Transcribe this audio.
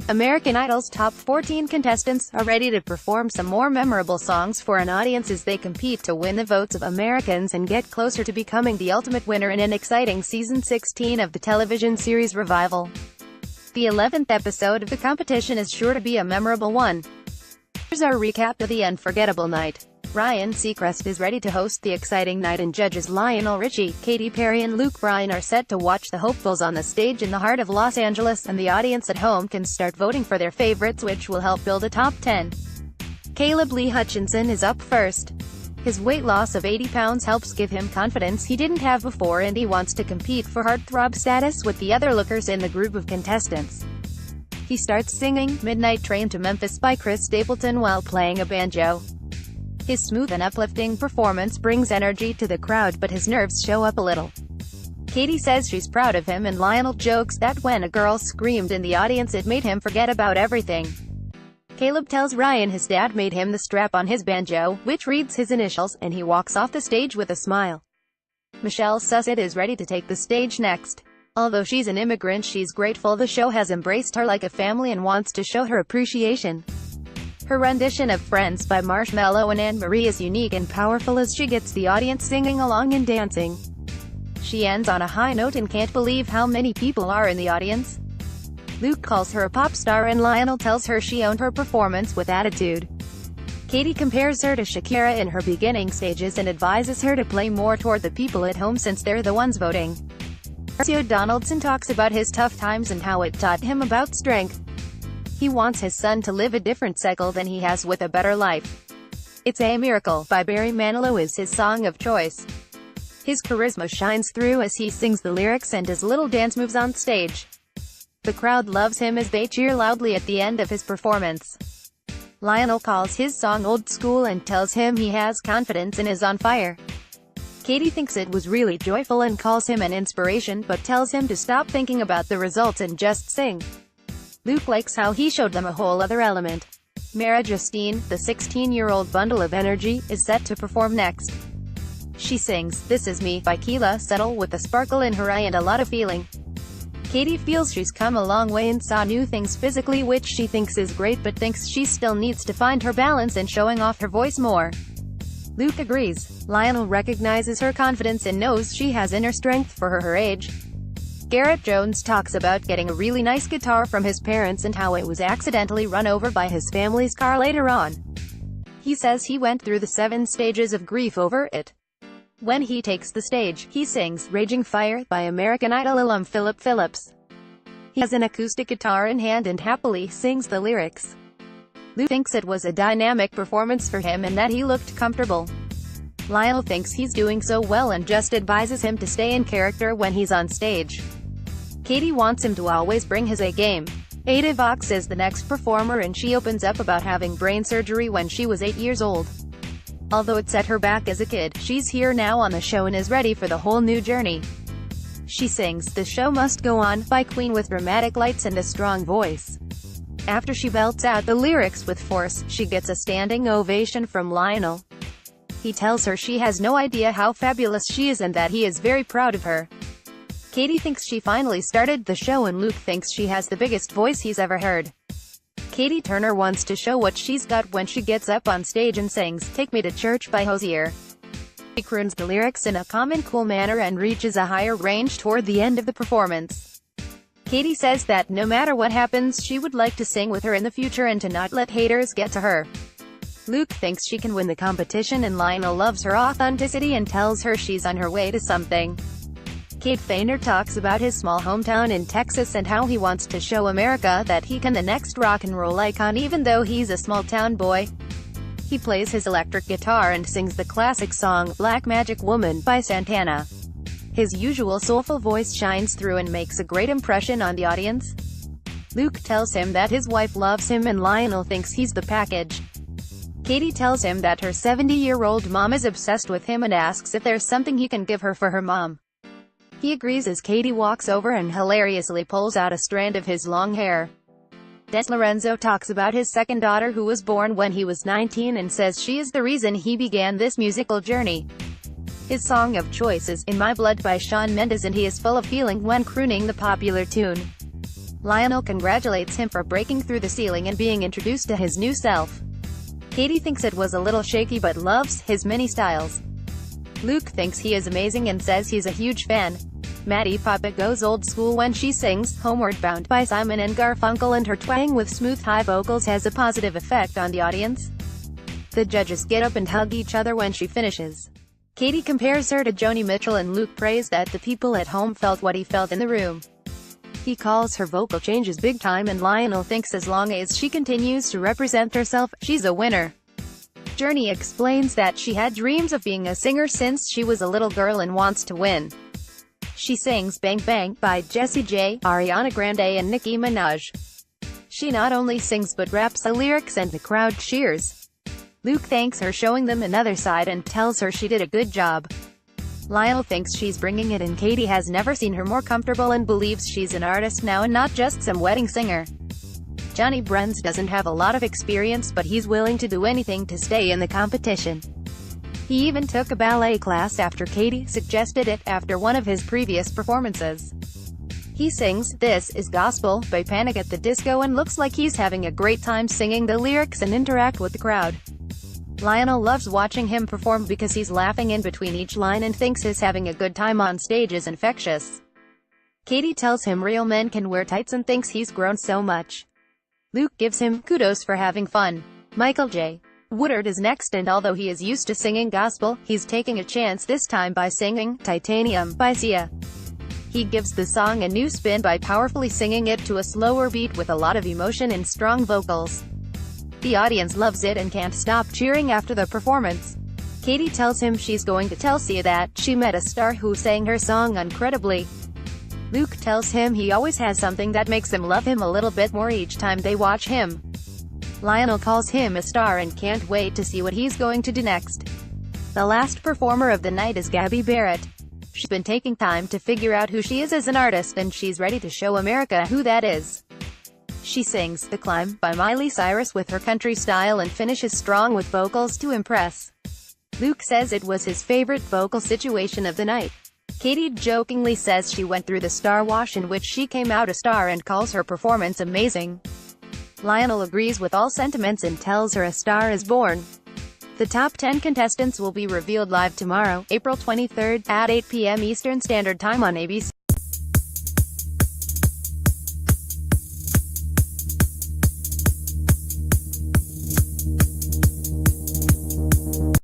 American Idol's top 14 contestants are ready to perform some more memorable songs for an audience as they compete to win the votes of Americans and get closer to becoming the ultimate winner in an exciting season 16 of the television series revival. The 11th episode of the competition is sure to be a memorable one. Here's our recap of the unforgettable night. Bryan Seacrest is ready to host the exciting night, and judges Lionel Richie, Katy and Bryan are set to watch the hopefuls on the stage in the heart of Los Angeles, and the audience at home can start voting for their favorites, which will help build a top 10. Caleb Lee Hutchinson is up first. His weight loss of 80 pounds helps give him confidence he didn't have before, and he wants to compete for heartthrob status with the other lookers in the group of contestants. He starts singing "Midnight Train to Memphis" by Chris Stapleton while playing a banjo. His smooth and uplifting performance brings energy to the crowd, but his nerves show up a little. Katy says she's proud of him, and Lionel jokes that when a girl screamed in the audience it made him forget about everything. Caleb tells Ryan his dad made him the strap on his banjo, which reads his initials, and he walks off the stage with a smile. Michelle Susset is ready to take the stage next. Although she's an immigrant, she's grateful the show has embraced her like a family and wants to show her appreciation. Her rendition of "Friends" by Marshmello and Anne-Marie is unique and powerful as she gets the audience singing along and dancing. She ends on a high note and can't believe how many people are in the audience. Luke calls her a pop star, and Lionel tells her she owned her performance with attitude. Katy compares her to Shakira in her beginning stages and advises her to play more toward the people at home since they're the ones voting. Marcio Donaldson talks about his tough times and how it taught him about strength. He wants his son to live a different cycle than he has, with a better life. "It's a Miracle" by Barry Manilow is his song of choice. His charisma shines through as he sings the lyrics and does little dance moves on stage. The crowd loves him as they cheer loudly at the end of his performance. Lionel calls his song old school and tells him he has confidence and is on fire. Katy thinks it was really joyful and calls him an inspiration, but tells him to stop thinking about the results and just sing. Luke likes how he showed them a whole other element. Mara Justine, the 16-year-old bundle of energy, is set to perform next. She sings "This Is Me" by Keela Settle with a sparkle in her eye and a lot of feeling. Katy feels she's come a long way and saw new things physically, which she thinks is great, but thinks she still needs to find her balance and showing off her voice more. Luke agrees. Lionel recognizes her confidence and knows she has inner strength for her age. Garrett Jones talks about getting a really nice guitar from his parents and how it was accidentally run over by his family's car later on. He says he went through the 7 stages of grief over it. When he takes the stage, he sings "Raging Fire" by American Idol alum Philip Phillips. He has an acoustic guitar in hand and happily sings the lyrics. Luke thinks it was a dynamic performance for him and that he looked comfortable. Lionel thinks he's doing so well and just advises him to stay in character when he's on stage. Katy wants him to always bring his A game. Ada Vox is the next performer, and she opens up about having brain surgery when she was 8 years old. Although it set her back as a kid, she's here now on the show and is ready for the whole new journey. She sings "The Show Must Go On" by Queen with dramatic lights and a strong voice. After she belts out the lyrics with force, she gets a standing ovation from Lionel. He tells her she has no idea how fabulous she is and that he is very proud of her. Katy thinks she finally started the show, and Luke thinks she has the biggest voice he's ever heard. Katy Turner wants to show what she's got when she gets up on stage and sings "Take Me to Church" by Hozier. She croons the lyrics in a calm and cool manner and reaches a higher range toward the end of the performance. Katy says that no matter what happens, she would like to sing with her in the future and to not let haters get to her. Luke thinks she can win the competition, and Lionel loves her authenticity and tells her she's on her way to something. Kate Fainer talks about his small hometown in Texas and how he wants to show America that he can the next rock and roll icon even though he's a small town boy. He plays his electric guitar and sings the classic song "Black Magic Woman" by Santana. His usual soulful voice shines through and makes a great impression on the audience. Luke tells him that his wife loves him, and Lionel thinks he's the package. Katy tells him that her 70-year-old mom is obsessed with him and asks if there's something he can give her for her mom. He agrees as Katy walks over and hilariously pulls out a strand of his long hair. Des Lorenzo talks about his second daughter, who was born when he was 19, and says she is the reason he began this musical journey. His song of choice is "In My Blood" by Shawn Mendes, and he is full of feeling when crooning the popular tune. Lionel congratulates him for breaking through the ceiling and being introduced to his new self. Katy thinks it was a little shaky but loves his many styles. Luke thinks he is amazing and says he's a huge fan. Maddie Papa goes old school when she sings "Homeward Bound" by Simon and Garfunkel, and her twang with smooth high vocals has a positive effect on the audience. The judges get up and hug each other when she finishes. Katy compares her to Joni Mitchell, and Luke prays that the people at home felt what he felt in the room. He calls her vocal changes big time, and Lionel thinks as long as she continues to represent herself, she's a winner. Journey explains that she had dreams of being a singer since she was a little girl and wants to win. She sings "Bang Bang" by Jessie J, Ariana Grande and Nicki Minaj. She not only sings but raps the lyrics, and the crowd cheers. Luke thanks her, showing them another side, and tells her she did a good job. Lionel thinks she's bringing it, and Katy has never seen her more comfortable and believes she's an artist now and not just some wedding singer. Johnny Bruns doesn't have a lot of experience, but he's willing to do anything to stay in the competition. He even took a ballet class after Katy suggested it after one of his previous performances. He sings "This Is Gospel" by Panic at the Disco and looks like he's having a great time singing the lyrics and interact with the crowd. Lionel loves watching him perform because he's laughing in between each line and thinks his having a good time on stage is infectious. Katy tells him real men can wear tights and thinks he's grown so much. Luke gives him kudos for having fun. Michael J. Woodard is next, and although he is used to singing gospel, he's taking a chance this time by singing "Titanium" by Sia. He gives the song a new spin by powerfully singing it to a slower beat with a lot of emotion and strong vocals. The audience loves it and can't stop cheering after the performance. Katy tells him she's going to tell Sia that she met a star who sang her song incredibly. Luke tells him he always has something that makes him love him a little bit more each time they watch him. Lionel calls him a star and can't wait to see what he's going to do next. The last performer of the night is Gabby Barrett. She's been taking time to figure out who she is as an artist, and she's ready to show America who that is. She sings "The Climb" by Miley Cyrus with her country style and finishes strong with vocals to impress. Luke says it was his favorite vocal situation of the night. Katy jokingly says she went through the star wash in which she came out a star and calls her performance amazing. Lionel agrees with all sentiments and tells her a star is born. The top 10 contestants will be revealed live tomorrow, April 23rd, at 8 p.m. Eastern Standard Time on ABC.